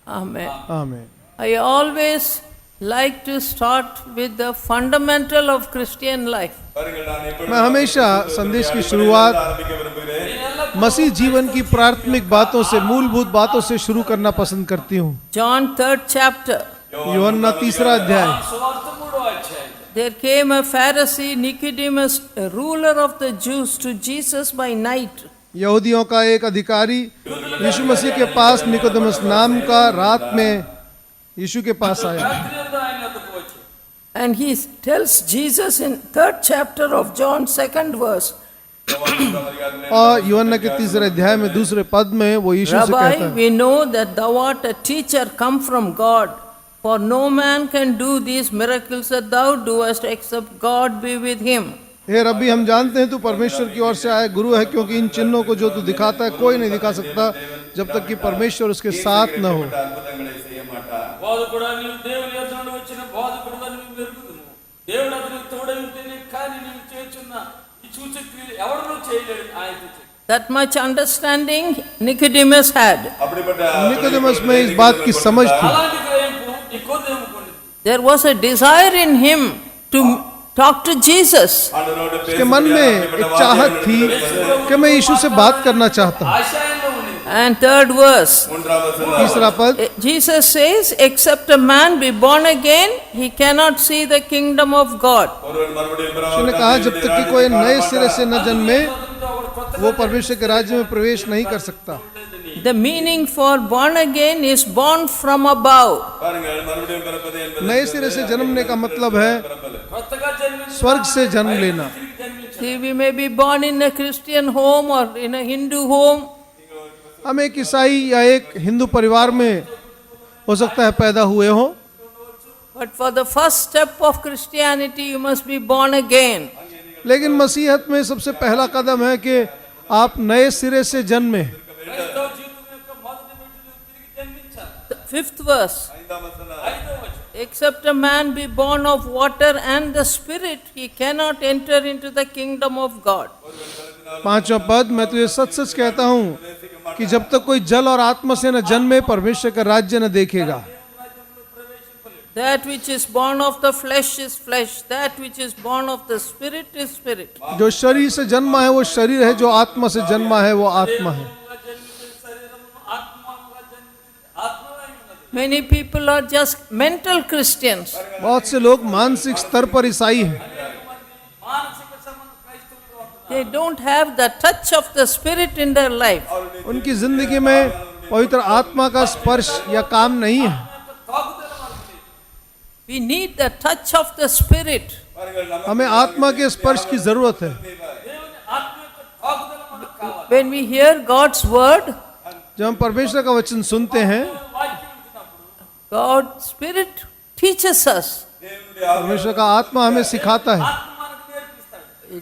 Amen. आमीन। I always like to start with the fundamental of Christian life. मैं हमेशा संदेश की शुरुआत मसीह जीवन की प्राथमिक बातों से, मूलभूत बातों से शुरू करना पसंद करती हूँ। John 3rd chapter. यूहन्ना 3रा अध्याय। There came a Pharisee, Nicodemus, a ruler of the Jews, to Jesus by night. यहूदियों का एक अधिकारी यीशु मसीह के पास, निकोदेमस नाम का, रात में यीशु के पास आया। And he tells Jesus in 3rd chapter of John 2nd verse, और यूहन्ना के 3रे अध्याय में 2रे पद में वो यीशु से कहता Rabbi, है, we know that thou art a teacher come from God, for no man can do these miracles that thou doest except God be with him. हे रब्बी, हम जानते हैं तू परमेश्वर की ओर से आया गुरु है, क्योंकि इन चिन्हों को जो तू दिखाता है कोई नहीं दिखा सकता जब तक कि परमेश्वर उसके साथ न हो। That much understanding Nicodemus had. Nicodemus में इस बात की समझ थी। There was a desire in him to talk to Jesus. उसके मन में एक चाहत थी कि मैं यीशु से बात करना चाहता हूँ। And 3rd verse, 3रा पद, Jesus says, except a man be born again, he cannot see the kingdom of God. यीशु ने कहा जब तक कि कोई नए सिरे से न जन्मे वो परमेश्वर के राज्य में प्रवेश नहीं कर सकता। The meaning for born again is born from above. नए सिरे से जन्मने का मतलब है स्वर्ग से जन्म लेना। See, we may be born in a Christian home or in a Hindu home. हम एक ईसाई या एक हिंदू परिवार में हो सकता है पैदा हुए हो, But for the first step of Christianity, you must be born again. लेकिन मसीहत में सबसे पहला कदम है कि आप नए सिरे से जन्मे। The 5th verse, except a man be born of water and the Spirit, he cannot enter into the kingdom of God. 5वां पद, मैं तुझे सच सच कहता हूँ कि जब तक कोई जल और आत्मा से न जन्मे परमेश्वर का राज्य न देखेगा। That which is born of the flesh is flesh, that which is born of the Spirit is spirit. जो शरीर से जन्मा है वो शरीर है, जो आत्मा से जन्मा है वो आत्मा है। Many people are just mental Christians. बहुत से लोग मानसिक स्तर पर ईसाई हैं, They don't have the touch of the Spirit in their life. उनकी जिंदगी में पवित्र आत्मा का स्पर्श या काम नहीं है। We need the touch of the Spirit. हमें आत्मा के स्पर्श की जरूरत है। When we hear God's word, जब हम परमेश्वर का वचन सुनते हैं, God's Spirit teaches us. परमेश्वर का आत्मा हमें सिखाता है।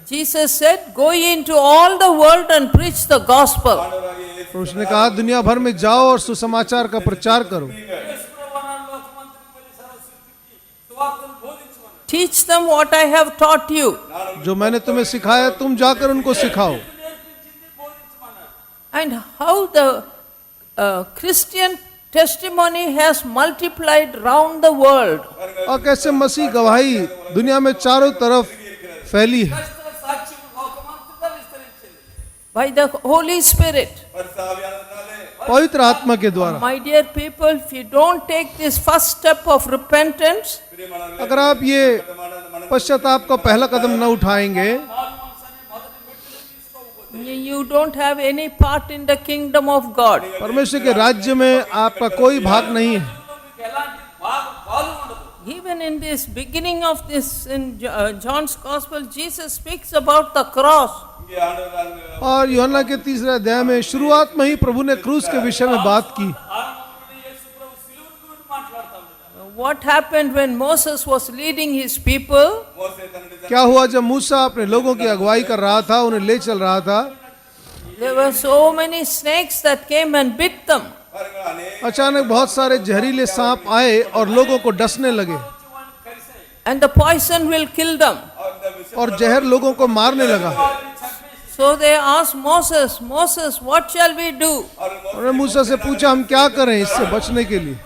Jesus said, go ye into all the world and preach the gospel. और उसने कहा दुनिया भर में जाओ और सुसमाचार का प्रचार करो। Teach them what I have taught you. जो मैंने तुम्हें सिखाया तुम जाकर उनको सिखाओ। And how the Christian testimony has multiplied round the world. और कैसे मसीह गवाही दुनिया में चारों तरफ फैली है By the Holy Spirit. पवित्र आत्मा के द्वारा। My dear people, if you don't take this first step of repentance, अगर आप ये पश्चाताप का पहला कदम न उठाएंगे, you don't have any part in the kingdom of God. परमेश्वर के राज्य में आपका कोई भाग नहीं है। Even in this beginning of this, in John's Gospel, Jesus speaks about the cross. और यूहन्ना के 3रे अध्याय में शुरुआत में ही प्रभु ने क्रूस के विषय में बात की। What happened when Moses was leading his people? क्या हुआ जब मूसा अपने लोगों की अगुवाई कर रहा था, उन्हें ले चल रहा था? There were so many snakes that came and bit them. अचानक बहुत सारे जहरीले सांप आए और लोगों को डसने लगे। And the poison will kill them. और जहर लोगों को मारने लगा। So they asked Moses, Moses, what shall we do? उन्होंने मूसा से पूछा हम क्या करें इससे बचने के लिए।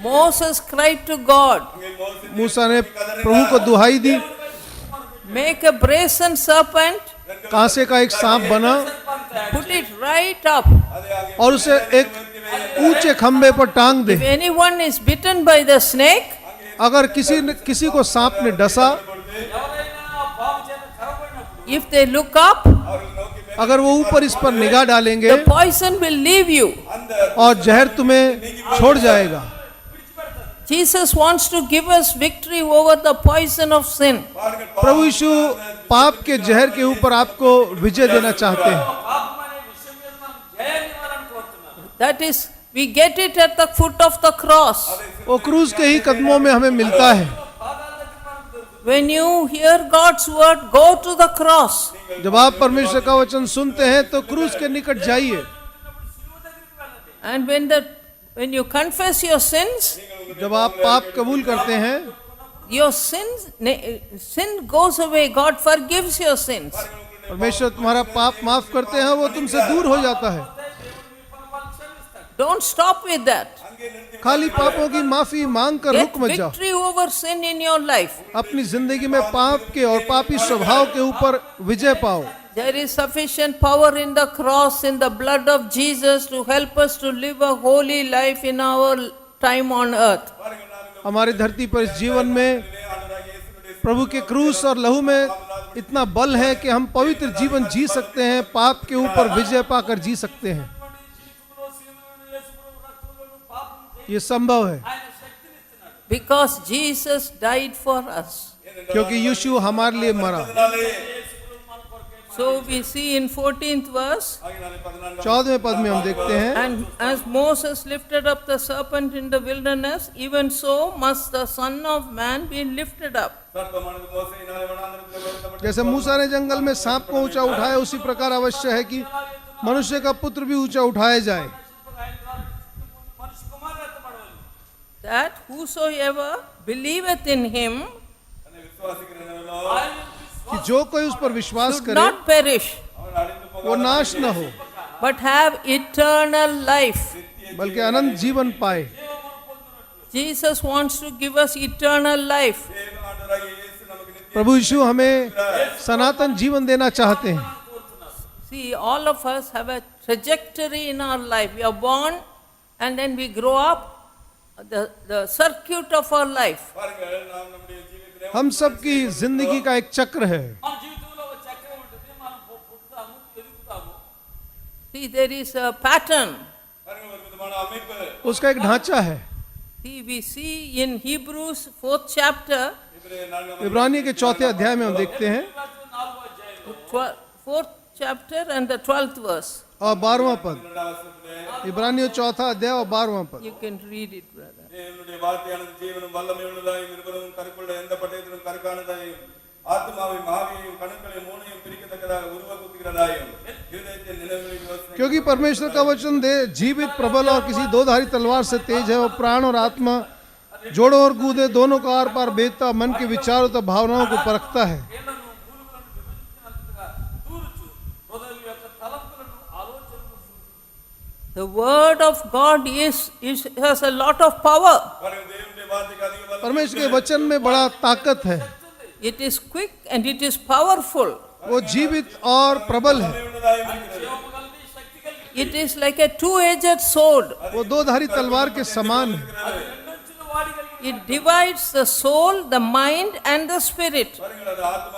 Moses cried to God, मूसा ने प्रभु को दुहाई दी, make a brazen serpent, कांसे का एक सांप बना put it right up. और उसे एक ऊंचे खंबे पर टांग If they. anyone is bitten by the snake, अगर किसी को सांप ने डसा, if they look up, अगर वो ऊपर इस पर निगाह डालेंगे the poison will leave you. और जहर तुम्हें छोड़ जाएगा। Jesus wants to give us victory over the poison of sin. प्रभु यीशु पाप के जहर के ऊपर आपको विजय देना चाहते हैं। That is, we get it at the foot of the cross. वो क्रूस के ही कदमों में हमें मिलता है। When you hear God's word, go to the cross. जब आप परमेश्वर का वचन सुनते हैं तो क्रूस के निकट जाइए। And when you confess your sins, जब आप पाप कबूल करते हैं, your sin goes away. God forgives your sins. परमेश्वर तुम्हारा पाप माफ करते हैं, वो तुमसे दूर हो जाता है। Don't stop with that. खाली पापों की माफी मांग कर Get रुक मत जाओ। victory over sin in your life. अपनी जिंदगी में पाप के और पापी स्वभाव के ऊपर विजय पाओ। There is sufficient power in the cross, in the blood of Jesus, to help us to live a holy life in our time on earth. हमारी धरती पर इस जीवन में प्रभु के क्रूस और लहू में इतना बल है कि हम पवित्र जीवन जी सकते हैं, पाप के ऊपर विजय पाकर जी सकते हैं। ये संभव है Because Jesus died for us. क्योंकि यीशु हमारे लिए मरा। So we see in 14th verse, 14वें पद में हम देखते हैं, and as Moses lifted up the serpent in the wilderness, even so must the Son of Man be lifted up. जैसे मूसा ने जंगल में सांप को ऊंचा उठाया, उसी प्रकार अवश्य है कि मनुष्य का पुत्र भी ऊंचा उठाया जाए। That whosoever believeth in him कि जो कोई उस पर विश्वास should करे not perish, वो नाश न हो, but have eternal life. बल्कि अनंत जीवन पाए। Jesus wants to give us eternal life. प्रभु यीशु हमें सनातन जीवन देना चाहते हैं। See, all of us have a trajectory in our life. We are born and then we grow up. The circuit of our life. हम सबकी जिंदगी का एक चक्र है। See, there is a pattern. उसका एक ढांचा है। See, we see in Hebrews 4th chapter, इब्रानी के 4थे अध्याय में हम देखते हैं 4th chapter and the 12th verse. और 12वां पद, इब्रानियों 4था अध्याय और 12वां पद। You can read it, brother. क्योंकि परमेश्वर का वचन दे जीवित, प्रबल और किसी दो-धारी तलवार से तेज है, और प्राण और आत्मा, जोड़ों और गूदे दोनों का आर पार बेचता, मन के विचारों तथा भावनाओं को परखता है। The word of God has a lot of power. परमेश्वर के वचन में बड़ा ताकत है। It is quick and it is powerful. वो जीवित और प्रबल है। It is like a two-edged sword. वो दो-धारी तलवार के समान है। It divides the soul, the mind and the spirit.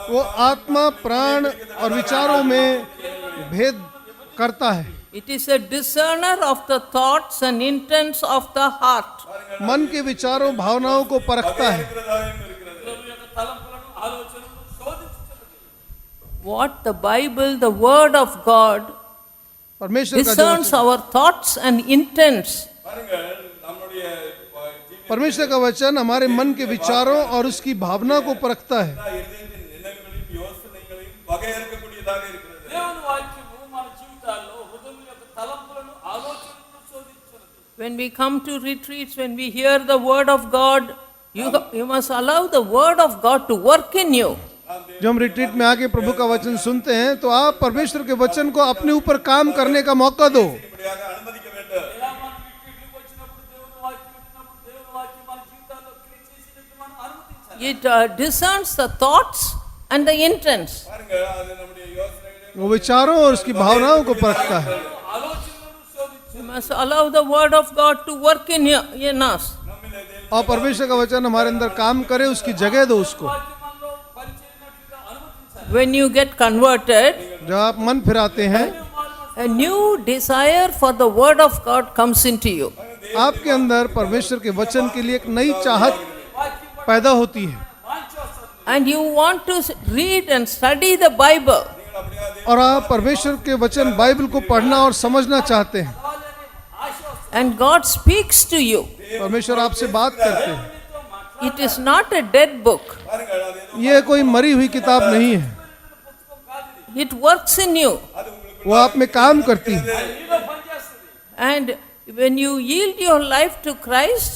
वो आत्मा, प्राण और विचारों में भेद करता है। It is a discerner of the thoughts and intents of the heart. मन के विचारों, भावनाओं को परखता है। What the Bible, the word of God, परमेश्वर का जो discerns our thoughts and intents. परमेश्वर का वचन हमारे मन के विचारों और उसकी भावना को परखता है। When we come to retreats, when we hear the word of God, you must allow the word of God to work in you. जब हम रिट्रीट में आके प्रभु का वचन सुनते हैं तो आप परमेश्वर के वचन को अपने ऊपर काम करने का मौका दो। இப்படியாக அனுமதிக்க வேண்டும். ఎలా మనం రిట్రీట్‌కి వచ్చినప్పుడు దేవుని వాక్యం వింటున్నప్పుడు దేవుని వాక్యం మన జీవితాల్లో క్రియ చేసినట్టు మనం అనుమతించాలి. It discerns the thoughts and the intents. பாருங்க, அது நம்முடைய யோசனைகளை वो विचारों और उसकी भावनाओं को परखता है। ఆలోచనలను శోధించి We must allow the word of God to work in us. நம்மிலே தேவன் और परमेश्वर का वचन हमारे अंदर काम करे, उसकी जगह दो उसको। వాక్యం మనలో పరిచయనట్లుగా అనుమతించాలి. When you get converted, जब आप मन फिराते हैं, a new desire for the word of God comes into you. आपके अंदर परमेश्वर के वचन के लिए एक नई चाहत पैदा होती है వాంఛ వస్తుంది. And you want to read and study the Bible. और आप परमेश्वर के वचन बाइबल को पढ़ना और समझना चाहते हैं। కావాలని ఆశ వస్తుంది. And God speaks to you. परमेश्वर आपसे बात करते हैं। మీతో మాట్లాడే It is not a dead book. பாருங்க, அது ஏதோ ये कोई मरी हुई किताब नहीं है, పుస్తకం కాదు ఇది. It works in you. वो आप में काम करती है। నీలో పనిచేస్తుంది. And when you yield your life to Christ,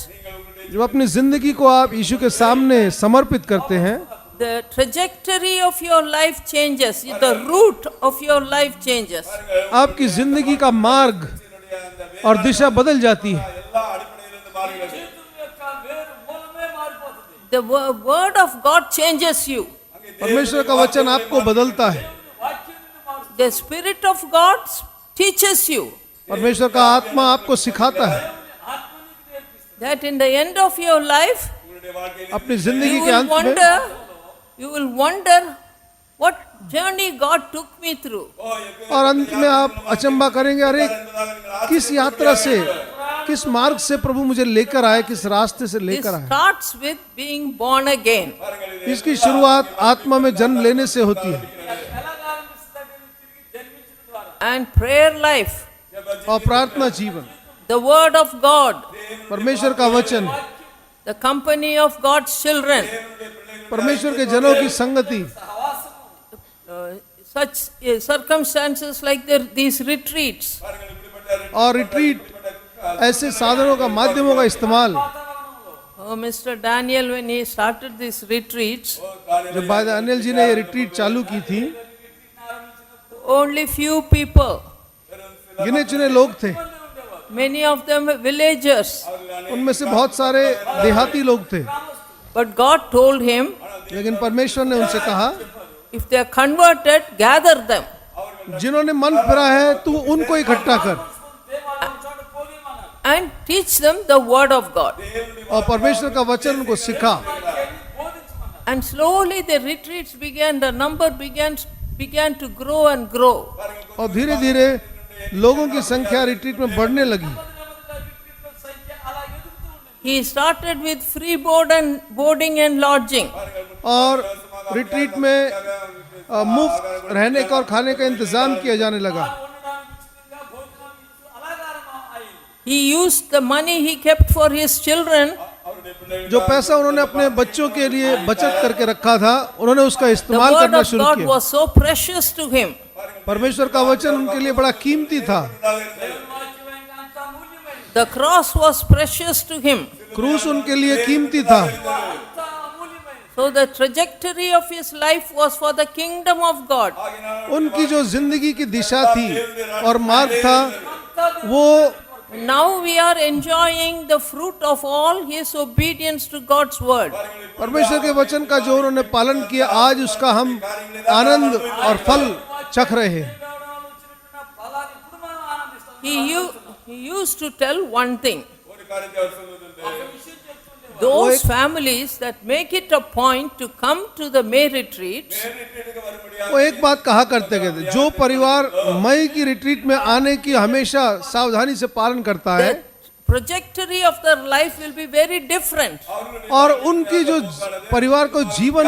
जब अपनी जिंदगी को आप यीशु के सामने समर्पित करते हैं, the trajectory of your life changes. The route of your life changes. आपकी जिंदगी का मार्ग और दिशा बदल जाती है। எல்லா அடிப்படையிலிருந்து மாறுகிறது. జీవితం యొక్క వేరు మూలమే మారిపోతుంది. The word of God changes you. परमेश्वर का वचन आपको बदलता है। వాక్యం నిన్ను మారుస్తుంది. The Spirit of God teaches you परमेश्वर का आत्मा आपको सिखाता है। ఆత్మ నీకు నేర్పిస్తుంది. that in the end of your life, உங்களுடைய வாழ்க்கையில் अपनी जिंदगी you के will अंत में wonder what journey God took me through. और अंत में आप अचंबा करेंगे, अरे किस यात्रा से, किस मार्ग से प्रभु मुझे लेकर आए, किस रास्ते से This लेकर आए। starts with being born again. इसकी शुरुआत आत्मा में जन्म लेने से होती है। ఎలాగ ఆరంభిస్తుందంటే నువ్వు తిరిగి జన్మించడం ద్వారా. And prayer life, और प्रार्थना जीवन, the word of God, परमेश्वर का वचन, the company of God's children, परमेश्वर के जनों की संगति, such circumstances like these retreats. और रिट्रीट ऐसे साधनों का, माध्यमों का इस्तेमाल। Mr. Daniel, when he started these retreats, जब भाई अनिल जी ने ये रिट्रीट चालू की थी, only few people, गिने चुने लोग थे, many of them villagers. उनमें से बहुत सारे देहाती लोग थे। But God told him, लेकिन परमेश्वर ने उनसे कहा, if they are converted, gather them. जिन्होंने मन फिरा है तू उनको इकट्ठा कर దేవాలయం చోట పోనీయమన్నాడు. And teach them the word of God. और परमेश्वर का वचन उनको सिखा। బోధించమన్నాడు. And slowly the retreats began, the number began to grow and grow. और धीरे धीरे लोगों की संख्या रिट्रीट में बढ़ने लगी। నెమ్మదిగా రిట్రీట్ల సంఖ్య అలా ఎదుగుతూ ఉండింది. He started with free boarding and lodging. और रिट्रीट में मुफ्त रहने का और खाने का इंतजाम किया जाने लगा। ఉండడానికి ఉచితంగా భోజనం ఇస్తూ అలాగా ఆరంభం అయింది. He used the money he kept for his children जो पैसा उन्होंने अपने बच्चों के लिए बचत करके रखा था, उन्होंने उसका The इस्तेमाल word करना of शुरू God किया। was so precious to him. परमेश्वर का वचन उनके लिए बड़ा कीमती था। దేవుని వాక్యమైన అంత అమూల్యమైనది. The cross was precious to him. क्रूस उनके लिए कीमती था। అంత అమూల్యమైనది. So the trajectory of his life was for the kingdom of God. उनकी जो जिंदगी की दिशा थी और मार्ग था, वो Now we are enjoying the fruit of all his obedience to God's word. परमेश्वर के वचन का जो उन्होंने पालन किया, आज उसका हम आनंद और फल चख रहे हैं। దేవుడు వచ్చినట్టు ఫలాన్ని ఇప్పుడు మనం ఆనందిస్తాం. He used to tell one thing. ஒரு காரியத்தை அவர் சொல்வதுண்டு. ఒక విషయం చెప్తుండే Those families that make it a point to come to the May retreats, ரிட்ரீட்டுக்கு வரும்படியாக वो एक बात कहा करते थे, जो परिवार मई की रिट्रीट में आने की हमेशा सावधानी से पालन करता है, the trajectory of their life will be very different. और उनकी जो परिवार को जीवन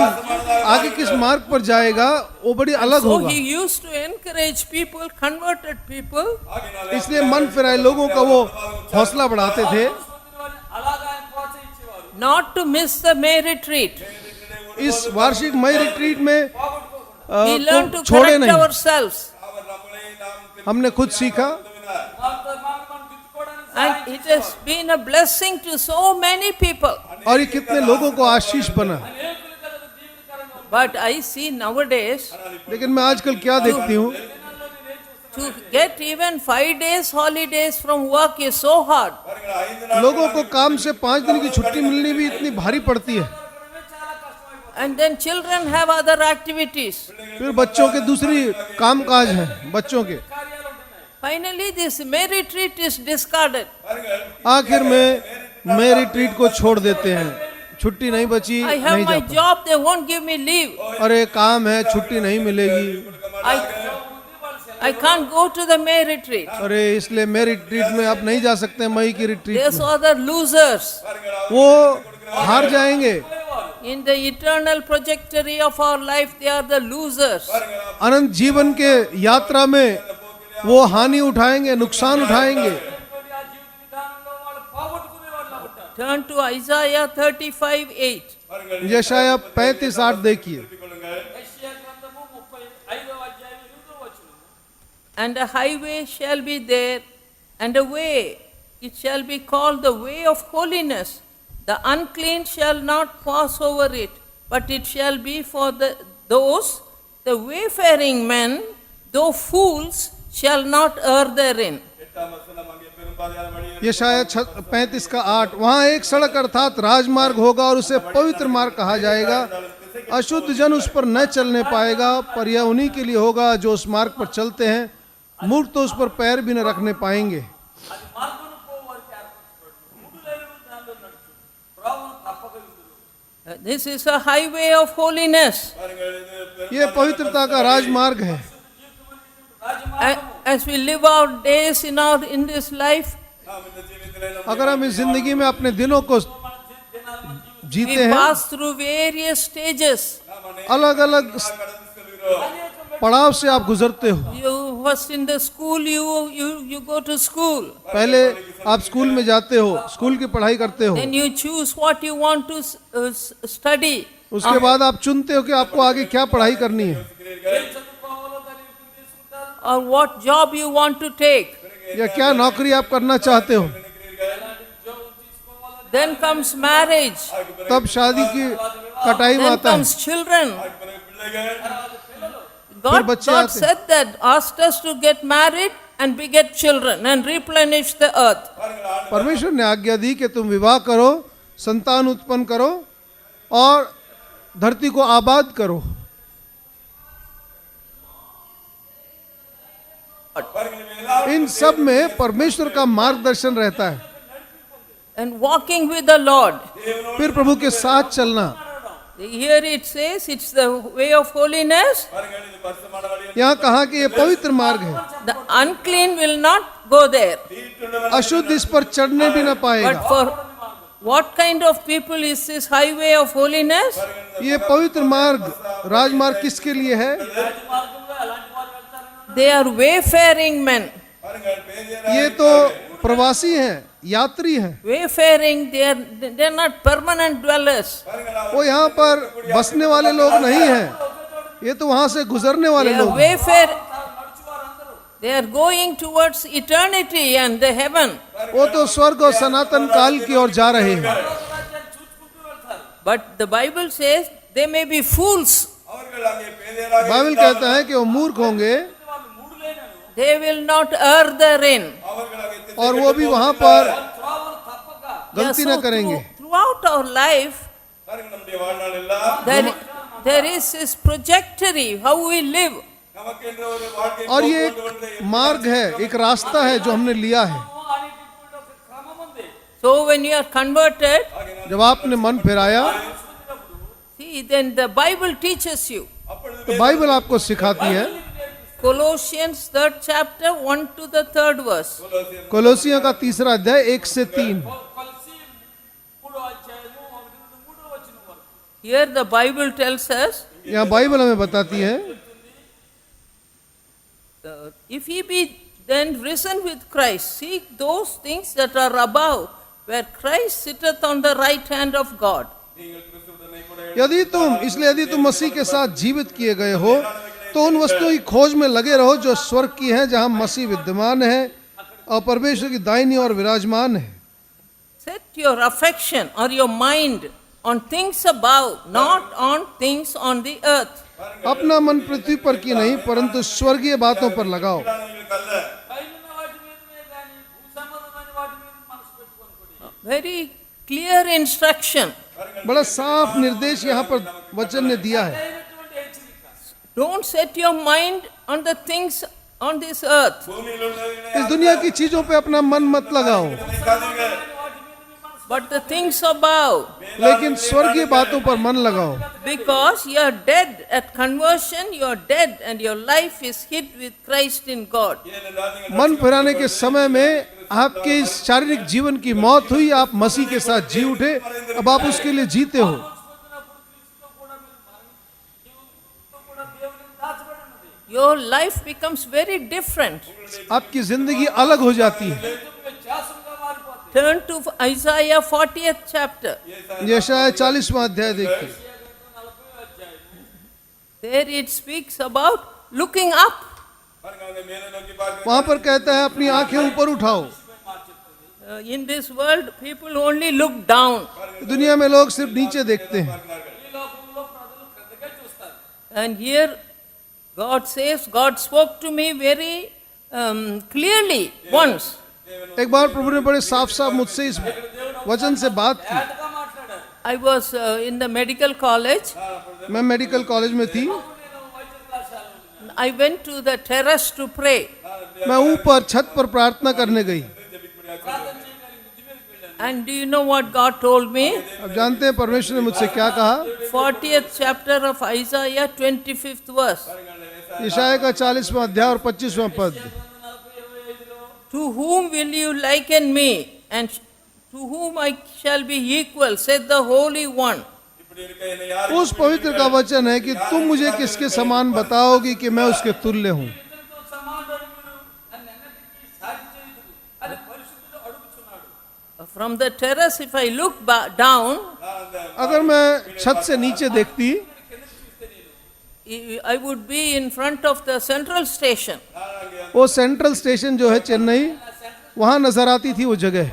आगे किस मार्ग पर जाएगा वो बड़ी अलग So होगा। he used to encourage people, converted people, इसलिए मन फिराए लोगों का वो हौसला बढ़ाते थे పొందిన వారిని అలాగా ఆయన ప్రోత్సహించేవారు. not to miss the May retreat. इस वार्षिक मई रिट्रीट में We learn to छोड़े correct नहीं। ourselves. அவர் நம்மளை நாம் हमने खुद सीखा వాళ్ళతో మనం దిద్దుకోవడానికి And it has been a blessing to so many people. और ये कितने लोगों को आशीष बना। అనేకులు కలదు దీవెనకరంగా But I see nowadays, लेकिन मैं आजकल क्या देखती हूँ, to get even 5 days holidays from work is so hard. பாருங்கள் 5 நாள் लोगों को काम से 5 दिन की छुट्टी मिलनी भी इतनी भारी पड़ती है। And then children have other activities. फिर बच्चों के दूसरी काम काज है बच्चों के। Finally, this May retreat is discarded. आखिर में मैं रिट्रीट को छोड़ देते हैं, छुट्टी नहीं बची, I have नहीं my जा पाए। job, they won't give me leave. अरे काम है, छुट्टी नहीं मिलेगी। I can't go to the May retreat. अरे इसलिए मैं रिट्रीट में आप नहीं जा सकते, मई की रिट्रीट These में। are the losers. वो हार जाएंगे। In the eternal trajectory of our life, they are the losers. अनंत जीवन के यात्रा में वो हानि उठाएंगे, नुकसान उठाएंगे। Turn to Isaiah 35:8. यशाया 35:8 देखिए। And a highway shall be there, and a way, it shall be called the way of holiness. The unclean shall not pass over it, but it shall be for those, the wayfaring men, though fools, shall not err therein. 8 वचन आगे பெரும்பாதையான வழியில் यशाया 35:8, वहाँ एक सड़क अर्थात राजमार्ग होगा और उसे पवित्र मार्ग कहा जाएगा। अशुद्ध जन उस पर न चलने पाएगा, पर यह उन्हीं के लिए होगा जो उस मार्ग पर चलते हैं। मूर्ख तो उस पर पैर भी न रखने पाएंगे। అది మార్గమును పోవారికి ఏర్పరచబడింది. మూడు లైన్లు దానిలో నడుచు. త్రోవను తప్పక విడుదల. This is a highway of holiness. பாருங்கள் இது ये पवित्रता का राजमार्ग है। As we live our days in this life, நாம் இந்த ஜீவிதத்திலே நாம் अगर हम इस जिंदगी में अपने दिनों को we जीते हैं, pass through various stages. अलग अलग கடந்து செல்கிறோம் पड़ाव से आप गुजरते हो। You first in the school, you go to school. पहले आप स्कूल में जाते हो, स्कूल की पढ़ाई करते हो। Then you choose what you want to study उसके बाद आप चुनते हो कि आपको आगे क्या पढ़ाई करनी है, చదువుకోవాలో దాన్ని తీసుకుంటారు. or what job you want to take. या क्या नौकरी आप करना चाहते हो। Then comes marriage. तब शादी की कटाई में Then आता है। comes children. பிள்ளைகள் God बच्चे आते हैं। said that, asked us to get married and beget children and replenish the earth. परमेश्वर ने आज्ञा दी कि तुम विवाह करो, संतान उत्पन्न करो और धरती को आबाद करो। பாருங்கள் இவையெல்லாம் इन सब में परमेश्वर का मार्गदर्शन रहता है। And walking with the Lord. फिर प्रभु के साथ चलना। Here it says it's the way of holiness. பாருங்கள் இது பரிசுத்தமான வழி यहाँ कहा कि ये पवित्र मार्ग है, The unclean will not go there. अशुद्ध इस पर चढ़ने भी न But पाएगा। for what kind of people is this highway of holiness? ये पवित्र मार्ग, राजमार्ग किसके लिए है? They are wayfaring men. பாருங்கள் பேதியர் ये तो प्रवासी हैं, यात्री हैं। Wayfaring, they are not permanent dwellers. वो यहाँ पर बसने वाले लोग नहीं हैं, ये तो वहाँ से गुजरने वाले They are लोग हैं। They are going towards eternity and the heaven. वो तो स्वर्ग और सनातन काल की ओर जा रहे हैं। But the Bible says they may be fools. அவர்கள் அங்கே பேதியராக बाइबल कहता है कि वो मूर्ख होंगे They will not err therein. அவர்கள் அங்கே और वो भी वहाँ पर త్రోవను తప్పక गलती न करेंगे। Throughout our life, பாருங்கள் நம்முடைய வாழ்நாள் எல்லாம் there is this trajectory, how we live. நமக்கென்ற ஒரு வாழ்க்கை और ये एक मार्ग है, एक रास्ता है जो हमने लिया है। అనేటటువంటి ఒక క్రమం ఉంది. So when you are converted, जब आपने मन फिराया see, then the Bible teaches you. तो बाइबल आपको सिखाती है। Colossians 3rd chapter 1 to the 3rd verse. कोलोसियों का 3रा अध्याय 1 से 3। కలిసి 3వ అధ్యాయము 1 నుండి 3వ వచనం వరకు. Here the Bible tells us, यहाँ बाइबल हमें बताती है, if ye be then risen with Christ, seek those things that are above, where Christ sitteth on the right hand of God. यदि तुम मसीह के साथ जीवित किए गए हो तो उन वस्तुओं की खोज में लगे रहो जो स्वर्ग की हैं, जहाँ मसीह विद्यमान है और परमेश्वर की दाहिनी ओर विराजमान है। Set your affection or your mind on things above, not on things on the earth. अपना मन पृथ्वी पर की नहीं परंतु स्वर्गीय बातों पर लगाओ। కళ్ళ పైనున్న వాటి మీదనే కానీ భూసంబంధమైన వాటి మీద మనసు పెట్టుకోనుకోండి. Very clear instruction. बड़ा साफ निर्देश यहाँ पर वचन ने दिया है। అయినటువంటి హెచ్చరిక. Don't set your mind on the things on this earth, భూమిలో ఉన్నది इस दुनिया की चीजों पे अपना मन मत लगाओ, కాదుగా but the things above. लेकिन स्वर्गीय बातों पर मन लगाओ। Because you are dead at conversion, you are dead and your life is hid with Christ in God. मन फिराने के समय में आपके इस शारीरिक जीवन की मौत हुई, आप मसीह के साथ जी उठे, अब आप उसके लिए जीते हो। క్రీస్తుతో కూడా మీరు జీవుతో కూడా దేవుని దాచబడి ఉన్నది. Your life becomes very different. आपकी जिंदगी अलग हो जाती है। వ్యత్యాసంగా మారిపోతుంది. Turn to Isaiah 40th chapter. यशायाह 40वां अध्याय देखिए। 40వ అధ్యాయం. There it speaks about looking up. మేలులోకి పాకి वहां पर कहता है अपनी आंखें ऊपर उठाओ। In this world, people only look down. दुनिया में लोग सिर्फ नीचे देखते हैं, ఈ లోకంలో ప్రజలు క్రిందకే చూస్తారు. And here God says, God spoke to me very clearly once. एक बार प्रभु ने बड़े साफ साफ मुझसे इस वचन से बात की। తేటగా మాట్లాడారు. I was in the medical college. मैं मेडिकल कॉलेज में थी, నేను వైద్య కళాశాలలో I went to the terrace to pray. मैं ऊपर छत पर प्रार्थना करने गई। ప్రార్థన చేయడానికి మిద్ది మీదకి వెళ్ళాను. And do you know what God told me? अब जानते हैं परमेश्वर ने मुझसे क्या कहा? 40th chapter of Isaiah, 25th verse. यशायाह का 40वां अध्याय और 25वां पद। 40:25లో To whom will you liken me, and to whom I shall be equal, said the Holy One. ఇప్పుడు ఇరుకైన యారు उस पवित्र का वचन है कि तुम मुझे किसके समान बताओगी कि मैं उसके तुल्य हूँ। ఇతనితో సమానుడు మీరు నన్నెన్నటికీ సాటి చేయుదురు అని పరిశుద్ధుడు అడుగుచున్నాడు. From the terrace, if I look down, अगर मैं छत से नीचे देखती I would be in front of the central station. वो सेंट्रल स्टेशन जो है चेन्नई, वहाँ नजर आती थी वो जगह।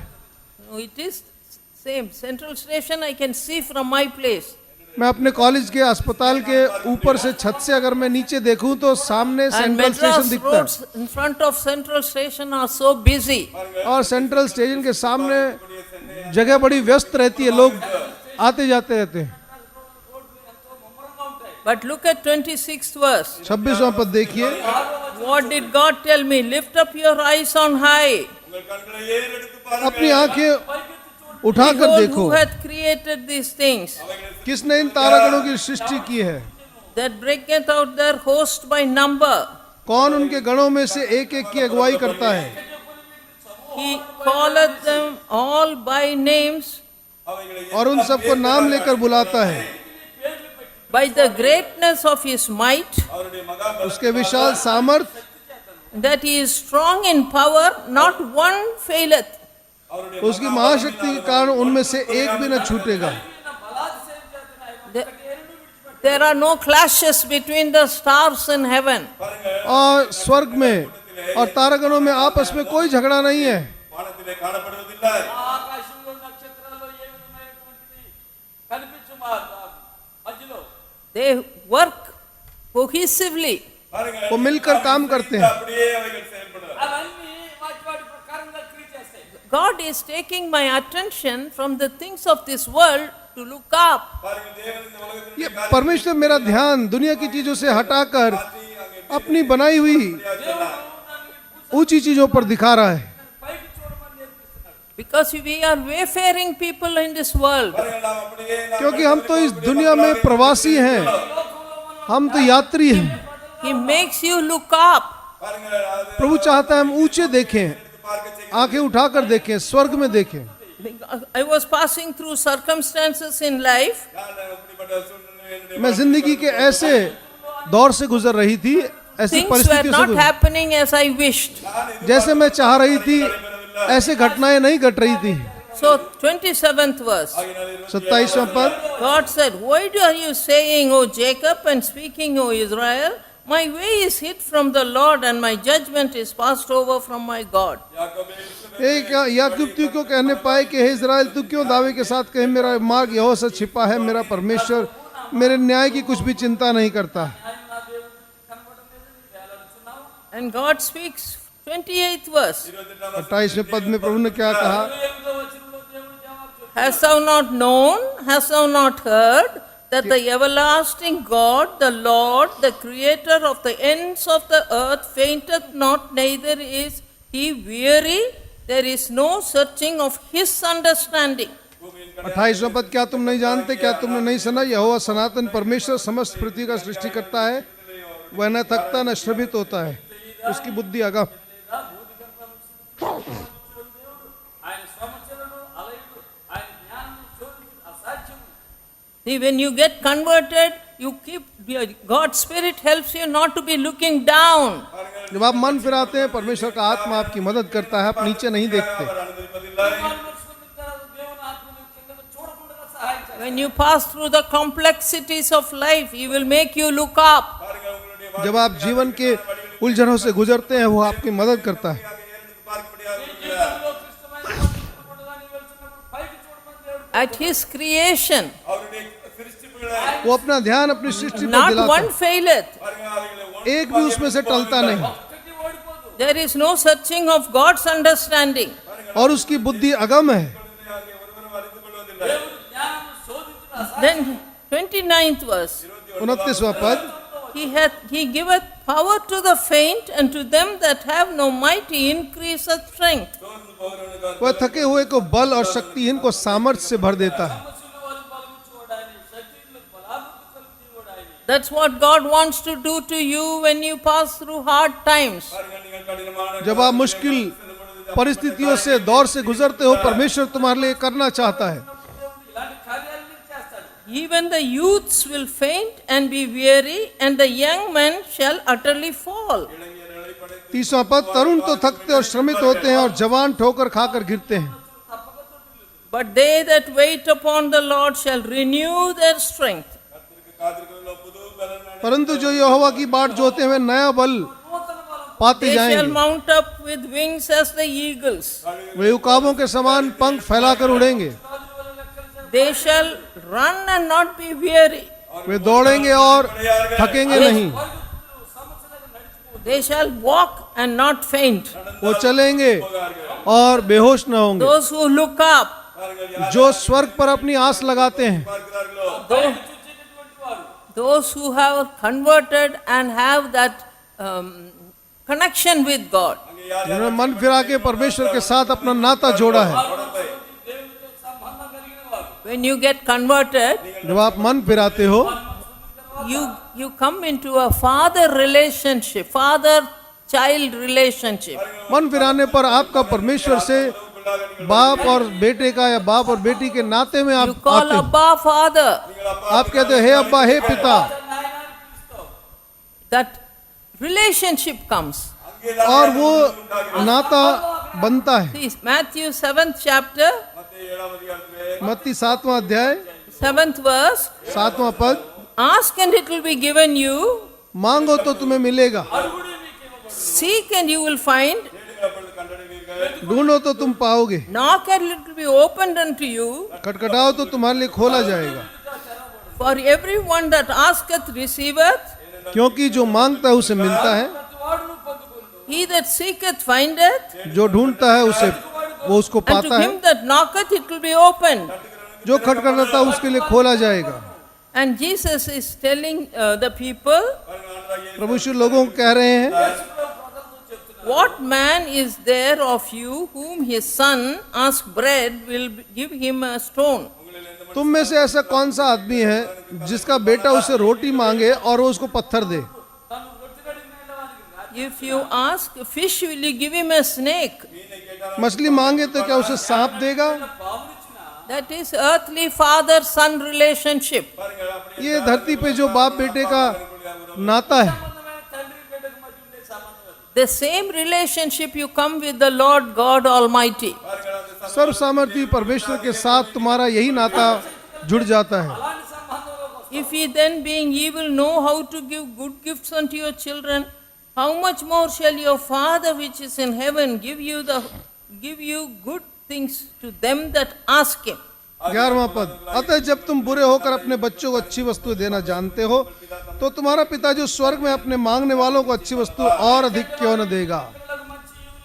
It is same. Central station I can see from my place. मैं अपने कॉलेज के अस्पताल के ऊपर से छत से अगर मैं नीचे देखूं तो सामने And सेंट्रल स्टेशन Madras दिखता roads in front of central station are so busy. है और सेंट्रल स्टेशन के सामने जगह बड़ी व्यस्त रहती है, लोग आते जाते रहते हैं। But look at 26th verse. 26वां पद देखिए। What did God tell me? Lift up your eyes on high. உங்கள் கண்களை ஏறெடுத்து பாருங்கள். अपनी आंखें उठाकर Behold, देखो who hath created these things, किसने इन तारागणों की सृष्टि की है, that breaketh out their host by number. कौन उनके गणों में से एक एक की अगुवाई करता है। He calleth them all by names. அவைகளை और उन सबको नाम लेकर बुलाता है। By the greatness of his might, அவருடைய மகா उसके विशाल सामर्थ, that he is strong in power, not one faileth. அவருடைய उसकी महाशक्ति के कारण उनमें से एक भी न छूटेगा। There are no clashes between the stars in heaven. और स्वर्ग में और तारागणों में आपस में कोई झगड़ा नहीं है। வானத்திலே காணப்படுவதில்லை. ఆకాశంలో నక్షత్రాల్లో ఏ విధమైనటువంటిది కనిపించు మధ్యలో They work cohesively. பாருங்கள் वो मिलकर काम करते हैं। அப்படியே அவைகள் செயல்படுகிறது. అవన్నీ వాటి ప్రకారంగా క్రియ చేస్తాయి. God is taking my attention from the things of this world to look up. பாருங்கள் தேவன் இந்த உலகத்தில் ये परमेश्वर मेरा ध्यान दुनिया की चीजों से हटाकर अपनी बनाई हुई ऊंची चीजों पर दिखा रहा है। పైకి చూడమని నేర్పిస్తున్నాడు. Because we are wayfaring people in this world. பாருங்கள் நாம் அப்படியே நாம் क्योंकि हम तो इस दुनिया में प्रवासी हैं, हम तो यात्री हैं। He makes you look up. பாருங்கள் அது प्रभु चाहता है हम ऊंचे देखें, பார்க்க செய்ய आंखें उठाकर देखें, स्वर्ग में देखें। I was passing through circumstances in life நான் அப்படிப்பட்ட சூழ்நிலை என்னுடைய मैं जिंदगी के ऐसे दौर से गुजर रही थी, ऐसी things were परिस्थितियों से not गुजर, happening as I wished. जैसे मैं चाह रही थी ऐसे घटनाएं नहीं घट रही थी। So 27th verse. 27वां पद, God said, why are you saying, O Jacob, and speaking, O Israel? My way is hid from the Lord, and my judgment is passed over from my God. யாக்கோபே एक याकूब को कहने पाए कि हे Israel, तू क्यों दावे के साथ कहे मेरा मार्ग यहोवा से छिपा है, मेरा परमेश्वर मेरे न्याय की कुछ भी चिंता नहीं करता। And God speaks, 28th verse. 28वें पद में प्रभु ने क्या कहा? Hast thou not known, hast thou not heard, that the everlasting God, the Lord, the creator of the ends of the earth, fainteth not, neither is he weary. There is no searching of his understanding. 28वां पद, क्या तुम नहीं जानते, क्या तुमने नहीं सुना, यहोवा सनातन परमेश्वर समस्त पृथ्वी का सृष्टि करता है, वह न थकता न श्रमित होता है, उसकी बुद्धि अगम। See, when you get converted, you keep, God's Spirit helps you not to be looking down. जब आप मन फिराते हैं, परमेश्वर का आत्मा आपकी मदद करता है, आप नीचे नहीं देखते। When you pass through the complexities of life, He will make you look up. जब आप जीवन के उलझनों से गुजरते हैं, वो आपकी मदद करता है। At His creation, वो अपना ध्यान अपनी सृष्टि पर not दिलाता one है, faileth. एक भी उसमें से टलता नहीं, There is no searching of God's understanding. और उसकी बुद्धि अगम है। Then 29th verse. 29वां पद, He giveth power to the faint, and to them that have no might He increaseth strength. वह थके हुए को बल और शक्तिहीन को सामर्थ्य से भर देता है। That's what God wants to do to you when you pass through hard times. जब आप मुश्किल परिस्थितियों से दौर से गुजरते हो, परमेश्वर तुम्हारे लिए करना चाहता है। Even the youths will faint and be weary, and the young men shall utterly fall. 30वां पद, तरुण तो थकते और श्रमित होते हैं, और जवान ठोकर खाकर गिरते हैं, But they that wait upon the Lord shall renew their strength. परंतु जो यहोवा की बाट जोते हुए नया बल पाते They shall जाएंगे, mount up with wings as the eagles. वे उकाबों के समान पंख फैलाकर उड़ेंगे, They shall run and not be weary. वे दौड़ेंगे और थकेंगे नहीं, They shall walk and not faint. वो चलेंगे और बेहोश न होंगे। Those who look up, जो स्वर्ग पर अपनी आस लगाते हैं, those who have converted and have that connection with God. जिन्होंने मन फिरा के परमेश्वर के साथ अपना नाता जोड़ा है। When you get converted, जब आप मन फिराते हो, you come into a father relationship, father-child relationship. मन फिराने पर आपका परमेश्वर से बाप और बेटे का या बाप और बेटी के नाते में You आप call आते हो। Abba Father. आप कहते हो हे अब्बा, हे पिता, That relationship comes. और वो नाता बनता है। See, Matthew 7th chapter, मत्ती 7वां अध्याय 7th verse. 7वां पद, Ask and it will be given you. मांगो तो तुम्हें मिलेगा, Seek and you will find. ढूंढो तो तुम पाओगे, Knock and it will be opened unto you. खटखटाओ तो तुम्हारे लिए खोला जाएगा। For everyone that asketh receiveth. क्योंकि जो मांगता है उसे मिलता है, He that seeketh findeth. जो ढूंढता है उसे वो उसको And to पाता है, him that knocketh it will be opened. जो खटखटाता है उसके लिए खोला जाएगा। And Jesus is telling the people, प्रभु श्री लोगों को कह रहे हैं, what man is there of you whom his son ask bread will give him a stone? तुम में से ऐसा कौन सा आदमी है जिसका बेटा उसे रोटी मांगे और वो उसको पत्थर दे? If you ask a fish, will you give him a snake? मछली मांगे तो क्या उसे सांप देगा? That is earthly father-son relationship. ये धरती पे जो बाप बेटे का नाता है, The same relationship you come with the Lord God Almighty. सर्व सामर्थी परमेश्वर के साथ तुम्हारा यही नाता जुड़ जाता है। If ye then being evil know how to give good gifts unto your children, how much more shall your Father which is in heaven give give you good things to them that ask him. 11वां पद, अतः जब तुम बुरे होकर अपने बच्चों को अच्छी वस्तु देना जानते हो तो तुम्हारा पिता जो स्वर्ग में अपने मांगने वालों को अच्छी वस्तु और अधिक क्यों न देगा। పిల్లలకు మంచి ఈవులు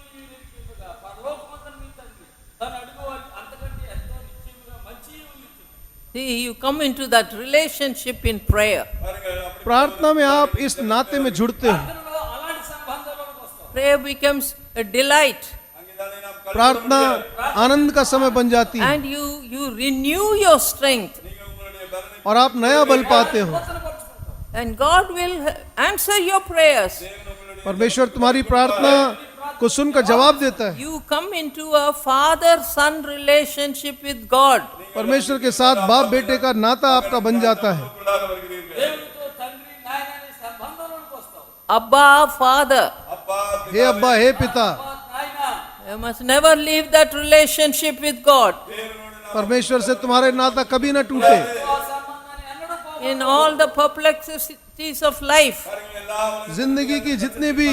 ఇవ్వగా పరలోకమందున్న మీ తండ్రి తను అడుగు అంతకంటే ఎంతో నిత్యముగా మంచి ఈవులు ఇచ్చును. See, you come into that relationship in prayer. प्रार्थना में आप इस नाते में जुड़ते हो। ప్రార్థనలో అలాంటి సంబంధాలకు వస్తాం. Prayer becomes a delight, प्रार्थना आनंद का समय बन जाती है and you renew your strength, और आप नया बल पाते हो। and God will answer your prayers. परमेश्वर तुम्हारी प्रार्थना को सुनकर जवाब देता है। You come into a father-son relationship with God. परमेश्वर के साथ बाप बेटे का नाता आपका बन जाता है। దేవునితో తండ్రి నాయనని సంబంధంలోకి వస్తావు. Abba, Father. हे अब्बा, हे पिता। నాయన You must never leave that relationship with God. परमेश्वर से तुम्हारे नाता कभी न टूटे। ఆ సంబంధాన్ని ఎన్నడూ పోగొట్టుకోవద్దు. In all the perplexities of life, जिंदगी की जितनी भी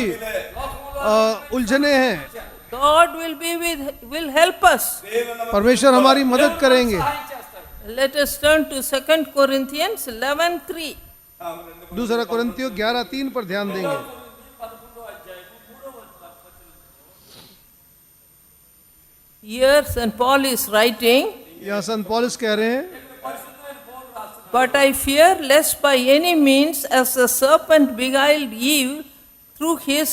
उलझने हैं, God will help us. परमेश्वर हमारी मदद करेंगे। సహాయం చేస్తాడు. Let us turn to 2 Corinthians 11:3. दूसरा कुरिन्थियों 11:3 पर ध्यान देंगे। 11వ అధ్యాయము 3వ వచనం. Here St. Paul is writing, यहाँ संत पौलुस कह रहे हैं, పరిశుద్ధమైన పౌలు రాస్తున్నాడు. "But I fear lest by any means, as the serpent beguiled Eve through his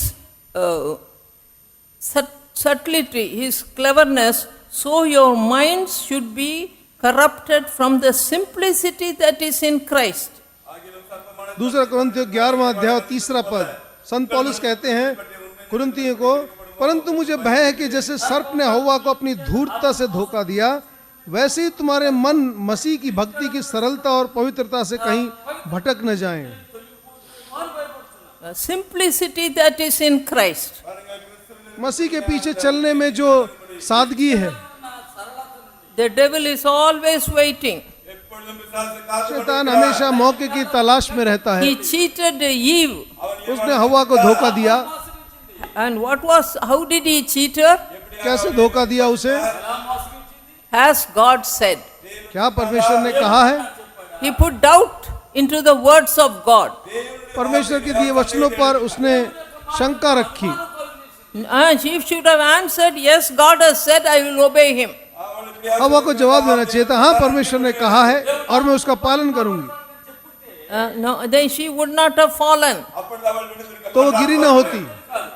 subtlety, his cleverness, so your minds should be corrupted from the simplicity that is in Christ." दूसरा कुरिन्थियों 11वां अध्याय 3 पद, संत पौलुस कहते हैं कुरिन्थियों को, परंतु मुझे भय है कि जैसे सर्प ने हव्वा को अपनी धूर्तता से धोखा दिया, वैसे ही तुम्हारे मन मसीह की भक्ति की सरलता और पवित्रता से कहीं भटक न जाएं। Simplicity that is in Christ. मसीह के पीछे चलने में जो सादगी है, The devil is always waiting. शैतान हमेशा मौके की तलाश में रहता है। He cheated Eve. उसने हव्वा को धोखा दिया। And how did he cheat her? कैसे धोखा दिया उसे? Has God said. क्या परमेश्वर ने कहा है? He put doubt into the words of God. परमेश्वर के दिए वचनों पर उसने शंका रखी। She should have answered, "Yes, God has said, I will obey him." हव्वा को जवाब देना चाहिए था, हाँ परमेश्वर ने कहा है और मैं उसका पालन करूंगी, No, then she would not have fallen. तो वो गिरी ना होती।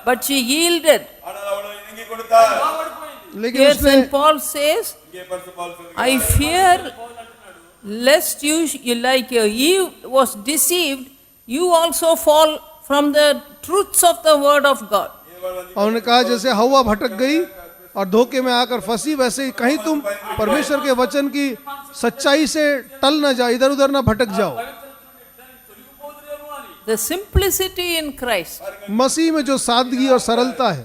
But she yielded. लेकिन Here उसने St. Paul says, "I fear lest you like Eve was deceived, you also fall from the truths of the word of God." और उन्होंने कहा जैसे हव्वा भटक गई और धोखे में आकर फंसी, वैसे ही कहीं तुम परमेश्वर के वचन की सच्चाई से टल ना जाओ, इधर उधर ना भटक जाओ। The simplicity in Christ. मसीह में जो सादगी और सरलता है,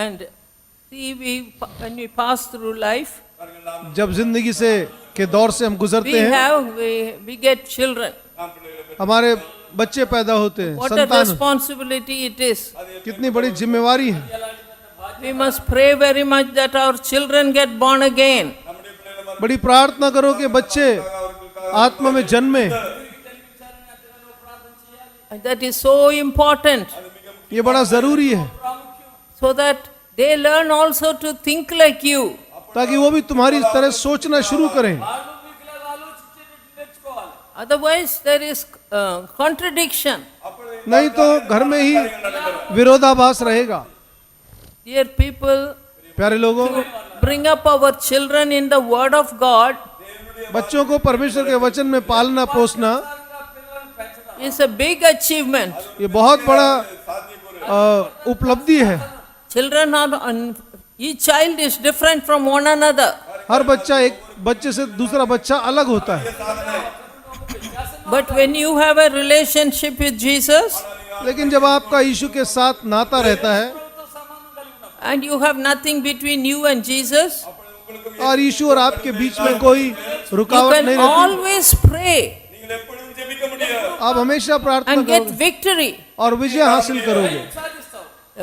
And see, when we pass through life, जब जिंदगी से के दौर से हम गुजरते हैं, we get children. हमारे बच्चे पैदा होते हैं, What a संतान, responsibility it is. कितनी बड़ी जिम्मेवारी है। We must pray very much that our children get born again. बड़ी प्रार्थना करो कि बच्चे आत्मा में जन्मे, That is so important, ये बड़ा जरूरी है, so that they learn also to think like you. ताकि वो भी तुम्हारी तरह सोचना शुरू करें। ఆలోచించేటట్టు నేర్చుకోవాలి. Otherwise, there is contradiction. नहीं तो घर में ही विरोधाभास रहेगा। Dear people, प्यारे लोगों, bring up our children in the Word of God बच्चों को परमेश्वर के वचन में पालना पोसना పిల్లలను పెంచడం is a big achievement. ये बहुत बड़ा उपलब्धि है। Children are, each child is different from one another. हर बच्चा एक बच्चे से दूसरा बच्चा अलग होता है, But when you have a relationship with Jesus लेकिन जब आपका यीशु के साथ नाता रहता है and you have nothing between you and Jesus, और यीशु और आपके बीच में कोई you रुकावट can नहीं रहती, always pray आप हमेशा प्रार्थना and get करोगे victory. और विजय हासिल करोगे।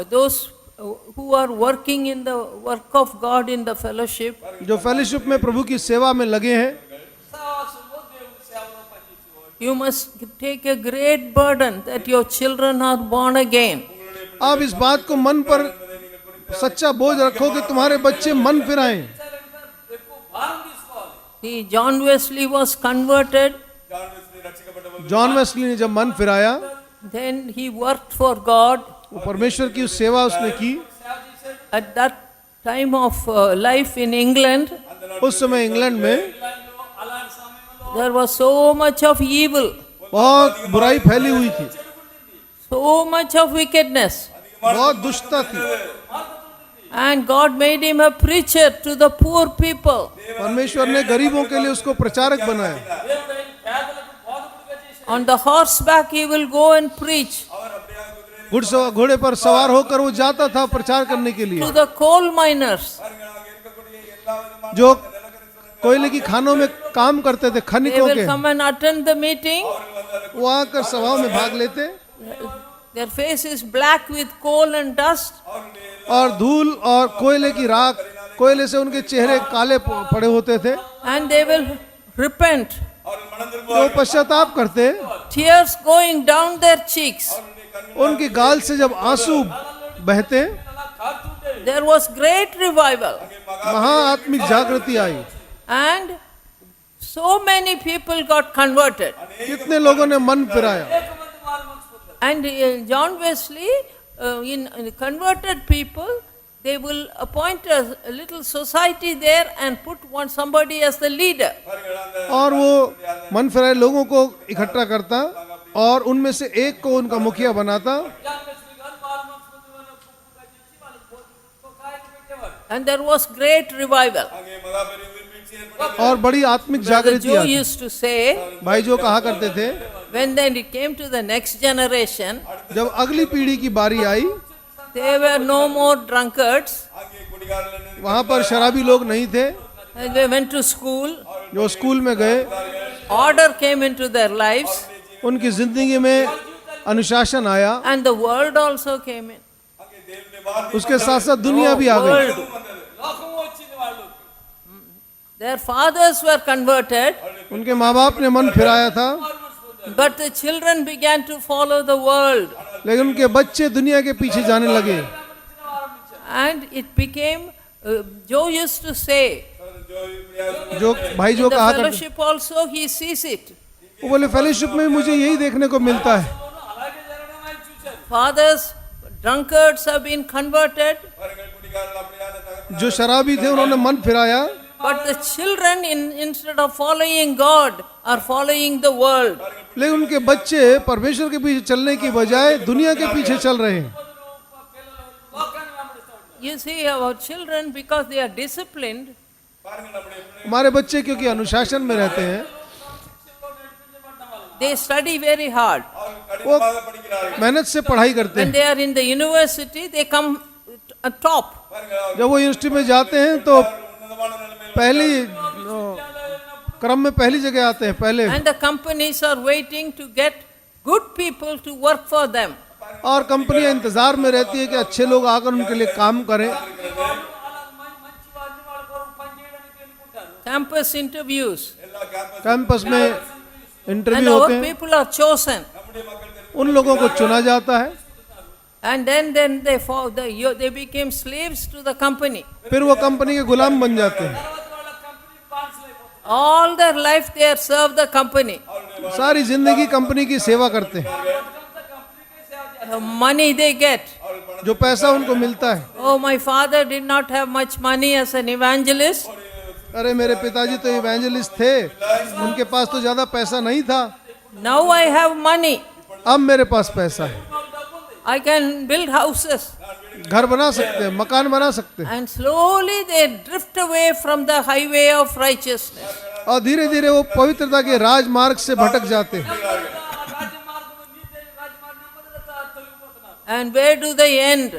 those who are working in the work of God in the fellowship, जो फेलोशिप में प्रभु की सेवा में लगे हैं, విశ్వాసంలో దేవుని సేవలో పనిచేసేవాడు. you must take a great burden that your children are born again. आप इस बात को मन पर सच्चा बोझ रखो कि तुम्हारे बच्चे मन फिराएं। ఎక్కువ భారం తీసుకోవాలి. See, John Wesley was converted, John Wesley రక్షించబడ్డ जॉन वेस्ली ने जब मन फिराया, then he worked for God. वो परमेश्वर की उस सेवा उसने की। At that time of life in England, उस समय इंग्लैंड में ఇలాంటిలో అలాంటి సమయంలో there was so much of evil, बहुत बुराई फैली हुई थी, so much of wickedness. बहुत दुष्टता थी। And God made him a preacher to the poor people. परमेश्वर ने गरीबों के लिए उसको प्रचारक बनाया। దేవుడు ఆయన పేదలకు బోధకుడిగా చేశాడు. On the horseback he will go and preach घोड़े पर सवार होकर वो जाता था प्रचार करने के लिए। to the coal miners. जो कोयले की खानों में काम करते थे, They खनिकों will के, come and attend the meeting. वो आकर सभाओं में भाग लेते Their face is black with coal and dust. और धूल और कोयले की राख, कोयले से उनके चेहरे काले पड़े होते थे। And they will repent. तो पश्चाताप करते, Tears going down their cheeks. उनके गाल से जब आंसू बहते, అలా కారుతుంటే There was great revival. महा आत्मिक जागृति आई। And so many people got converted. कितने लोगों ने मन फिराया। అనేక మంది మారు మనసు పొందారు. And John Wesley, in converted people, they will appoint a little society there and put somebody as the leader. और वो मन फिराए लोगों को इकट्ठा करता और उनमें से एक को उनका मुखिया बनाता। జాన్ వెస్లీ గారు మారు మనసు పొందిన వాళ్ళకు కుక్కగా చేసి వాళ్ళకి ఒక ఆయన పెట్టేవారు. And there was great revival. ಹಾಗೆ ಮಗ ಬೇರೆ ಊರ್ಮಿಂಚಿ ಏರ್ಪಟ್ಟ और बड़ी आत्मिक Brother जागृति Joe आती। used to say, भाई जो कहा करते थे, when then it came to the next generation, जब अगली पीढ़ी की बारी आई, there were no more drunkards. ಹಾಗೆ ಗುಡಿಗಾರರನ್ನು वहां पर शराबी लोग नहीं थे। And they went to school. जो स्कूल में गए, Order came into their lives. उनकी जिंदगी में अनुशासन आया। And the world also came in. ಹಾಗೆ దేవుని వాక్యం उसके साथ साथ दुनिया भी आ गई। World. లోకము వచ్చింది వాళ్ళు. Their fathers were converted, उनके माँ बाप ने मन फिराया था, but the children began to follow the world. लेकिन उनके बच्चे दुनिया के पीछे जाने लगे। And it became, Joe used to say, जो भाई जो the कहा करते, fellowship also he sees it. वो बोले फेलोशिप में मुझे यही देखने को मिलता है। అలాగే జరగడం ఆయన చూశారు. Fathers, drunkards have been converted, వారిగా గుడిగారలు అప్పుడు ఆయన తగ जो शराबी थे उन्होंने मन फिराया, but the children, instead of following God, are following the world. लेकिन उनके बच्चे परमेश्वर के पीछे चलने की बजाय दुनिया के पीछे चल रहे हैं। పిల్లలు లోకాన్ని వెంబడిస్తూ ఉంటారు. You see, our children, because they are disciplined, పారంగా అప్పుడు ఎప్పుడు हमारे बच्चे क्योंकि अनुशासन में रहते हैं, they study very hard. కడిగి वो బాగా పడికిరారు मेहनत से पढ़ाई करते When हैं। they are in the university, they come top. जब वो यूनिवर्सिटी में जाते हैं तो ఉన్నతమైన నిలమేలు पहली क्रम में पहली जगह आते हैं पहले, And the companies are waiting to get good people to work for them. और कंपनियां इंतजार में रहती है कि अच्छे लोग आकर उनके लिए काम करें। వాళ్ళు అలా మంచి వారిని వాళ్ళ కొరకు పనిచేయడానికి ఎన్నుకుంటారు. Campus interviews. ಎಲ್ಲ ಕ್ಯಾಂಪಸ್ कैंपस में And इंटरव्यू होते our हैं, people are chosen. நம்முடைய மக்கள் தெரிந்து उन लोगों को चुना जाता है, And then they became slaves to the company. फिर वो कंपनी के गुलाम बन जाते हैं। తర్వాత వాళ్ళ కంపెనీ బానిసలు అయిపోతారు. All their life they have served the company. सारी जिंदगी कंपनी की सेवा करते हैं। అంతా కంపెనీకే సేవ చేస్తారు. The money they get. जो पैसा उनको मिलता है, Oh, my father did not have much money as an evangelist. अरे मेरे पिताजी तो इवेंजलिस्ट थे, उनके पास तो ज्यादा पैसा नहीं था, Now I have money. अब मेरे पास पैसा है, I can build houses. घर बना सकते हैं, मकान बना सकते हैं। And slowly they drift away from the highway of righteousness. और धीरे धीरे वो पवित्रता के राजमार्ग से भटक जाते हैं। రాజమార్గం నీతి రాజమార్గం నెమ్మదిగా తొలగిపోతున్నారు. And where do they end?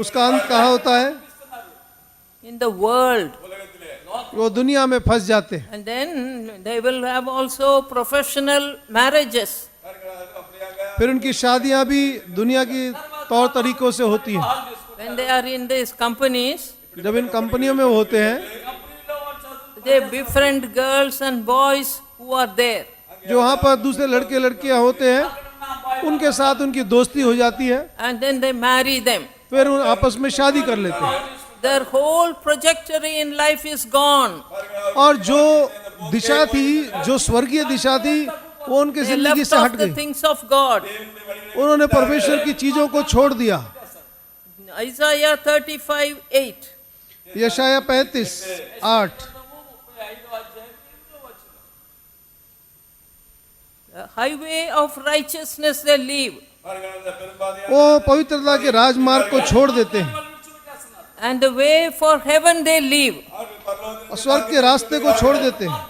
उसका अंत कहाँ होता है? In the world. वो दुनिया में फंस जाते हैं। And then they will have also professional marriages. फिर उनकी शादियां भी दुनिया की तौर तरीकों से होती है। When they are in these companies, जब इन कंपनियों में वो होते हैं, they befriend girls and boys who are there. जो वहाँ पर दूसरे लड़के लड़कियाँ होते हैं, उनके साथ उनकी दोस्ती हो जाती है, And then they marry them. फिर उन आपस में शादी कर लेते हैं, Their whole trajectory in life is gone. और जो दिशा थी, जो स्वर्गीय दिशा थी, वो उनके They जिंदगी left से off हट the गई। things of God. उन्होंने परमेश्वर की चीजों को छोड़ दिया। Isaiah 35:8. यशाया 35:8। The highway of righteousness they leave, वो पवित्रता के राजमार्ग को छोड़ देते हैं and the way for heaven they leave. और स्वर्ग के रास्ते को छोड़ देते हैं।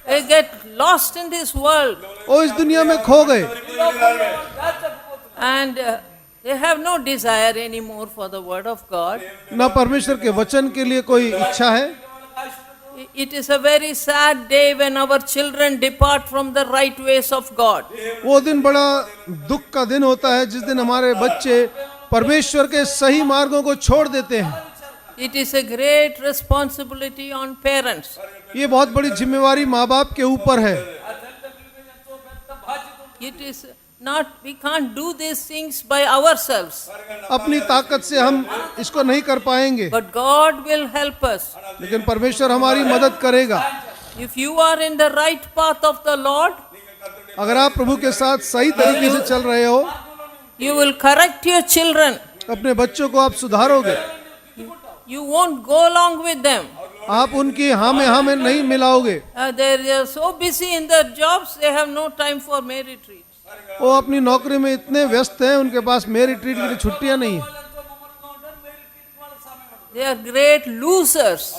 They get lost in this world, वो इस दुनिया में खो गए and they have no desire anymore for the word of God. न परमेश्वर के वचन के लिए कोई इच्छा है। It is a very sad day when our children depart from the right ways of God. वो दिन बड़ा दुख का दिन होता है जिस दिन हमारे बच्चे परमेश्वर के सही मार्गों को छोड़ देते हैं। It is a great responsibility on parents. ये बहुत बड़ी जिम्मेवारी माँ बाप के ऊपर है। It is not, we can't do these things by ourselves, अपनी ताकत से हम इसको नहीं कर पाएंगे, but God will help us. लेकिन परमेश्वर हमारी मदद करेगा। If you are in the right path of the Lord, अगर आप प्रभु के साथ सही तरीके से चल रहे हो, you will correct your children. अपने बच्चों को आप सुधारोगे, You won't go along with them. आप उनकी हाँ में नहीं मिलाओगे। They are so busy in their jobs, they have no time for May retreats. वो अपनी नौकरी में इतने व्यस्त हैं, उनके पास मेरी ट्रीट के लिए छुट्टियां नहीं है। They are great losers.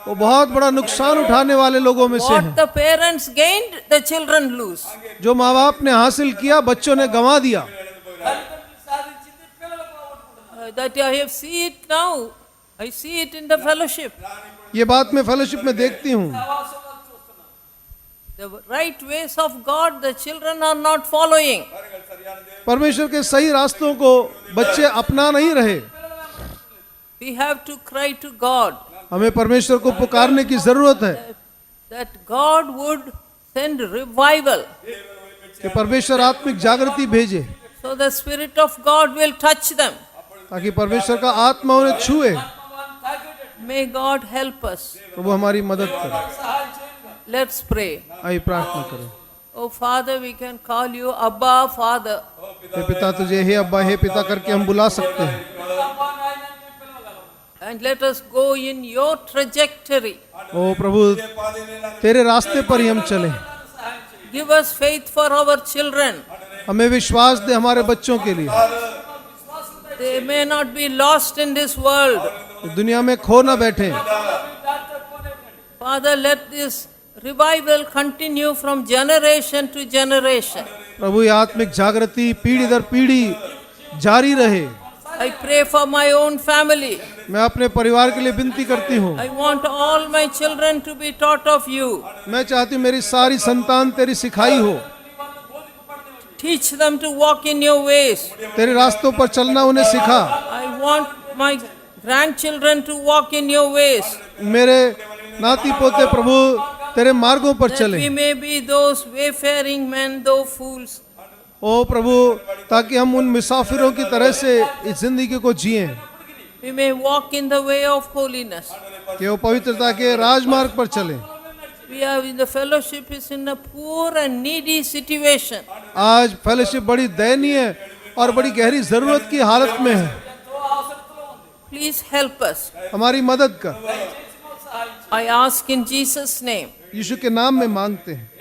वो बहुत बड़ा नुकसान उठाने वाले लोगों में से What हैं। the parents gained, the children lose. जो माँ बाप ने हासिल किया, बच्चों ने गंवा दिया। That I have seen it now. I see it in the fellowship. ये बात मैं फेलोशिप में देखती हूँ। The right ways of God, the children are not following. परमेश्वर के सही रास्तों को बच्चे अपना नहीं रहे। We have to cry to God हमें परमेश्वर को पुकारने की जरूरत है that God would send revival. कि परमेश्वर आत्मिक जागृति भेजे, So the Spirit of God will touch them. ताकि परमेश्वर का आत्मा उन्हें छुए। May God help us. प्रभु हमारी मदद करे। Let's pray. आइए प्रार्थना करें। Oh Father, we can call you Abba Father. हे पिता, तुझे हे अब्बा, हे पिता करके हम बुला सकते हैं। And let us go in your trajectory. ओ प्रभु, तेरे रास्ते पर ही हम चलें। Give us faith for our children. हमें विश्वास दे हमारे बच्चों के लिए। They may not be lost in this world. दुनिया में खो ना बैठे। Father, let this revival continue from generation to generation. प्रभु, ये आत्मिक जागृति पीढ़ी दर पीढ़ी जारी रहे। I pray for my own family. मैं अपने परिवार के लिए विनती करती हूँ। I want all my children to be taught of you. मैं चाहती हूँ मेरी सारी संतान तेरी सिखाई हो। Teach them to walk in your ways. तेरे रास्तों पर चलना उन्हें सिखा। I want my grandchildren to walk in your ways. मेरे नाती पोते प्रभु तेरे मार्गों पर That चले। we may be those wayfaring men, though fools. ओ प्रभु, ताकि हम उन मुसाफिरों की तरह से इस जिंदगी को जिएं, We may walk in the way of holiness. कि वो पवित्रता के राजमार्ग पर चलें। We are in the fellowship is in a poor and needy situation. आज फेलोशिप बड़ी दयनीय और बड़ी गहरी जरूरत की हालत में है। Please help us. हमारी मदद कर। I ask in Jesus' name. यीशु के नाम में मांगते हैं।